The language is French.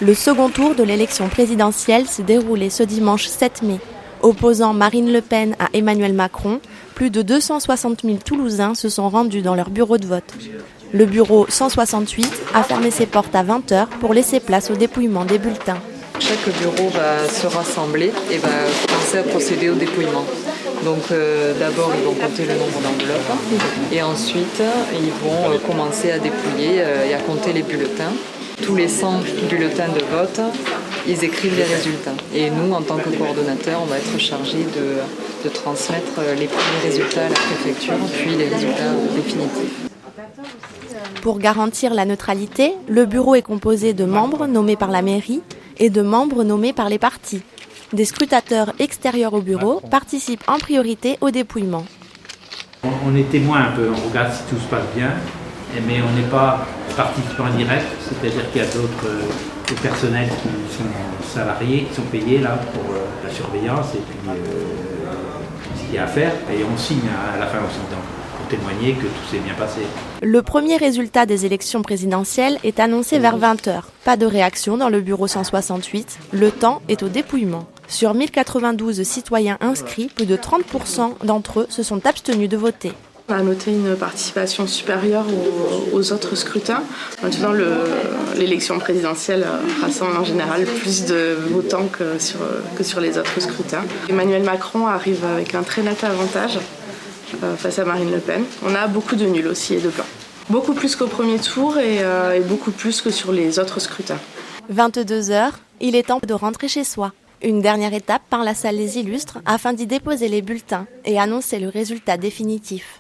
Le second tour de l'élection présidentielle s'est déroulé ce dimanche 7 mai. Opposant Marine Le Pen à Emmanuel Macron, plus de 260 000 Toulousains se sont rendus dans leur bureau de vote. Le bureau 168 a fermé ses portes à 20h pour laisser place au dépouillement des bulletins. Chaque bureau va se rassembler et va commencer à procéder au dépouillement. Donc d'abord ils vont compter le nombre d'enveloppes et ensuite ils vont commencer à dépouiller et à compter les bulletins. Tous les 100 bulletins de vote, ils écrivent les résultats. Et nous, en tant que coordonnateurs, on va être chargés de transmettre les premiers résultats à la préfecture, puis les résultats définitifs. Pour garantir la neutralité, le bureau est composé de membres nommés par la mairie et de membres nommés par les partis. Des scrutateurs extérieurs au bureau participent en priorité au dépouillement. On est témoin un peu, on regarde si tout se passe bien, mais on n'est pas participant direct, c'est-à-dire qu'il y a d'autres personnels qui sont salariés, qui sont payés là, pour la surveillance et puis ce qu'il y a à faire. Et on signe à la fin aussi pour témoigner que tout s'est bien passé. Le premier résultat des élections présidentielles est annoncé vers 20h. Pas de réaction dans le bureau 168, le temps est au dépouillement. Sur 1092 citoyens inscrits, plus de 30% d'entre eux se sont abstenus de voter. On a noté une participation supérieure aux autres scrutins. Maintenant, l'élection présidentielle rassemble en général plus de votants que sur les autres scrutins. Emmanuel Macron arrive avec un très net avantage face à Marine Le Pen. On a beaucoup de nuls aussi et de blancs. Beaucoup plus qu'au premier tour et beaucoup plus que sur les autres scrutins. 22h, il est temps de rentrer chez soi. Une dernière étape par la salle des illustres afin d'y déposer les bulletins et annoncer le résultat définitif.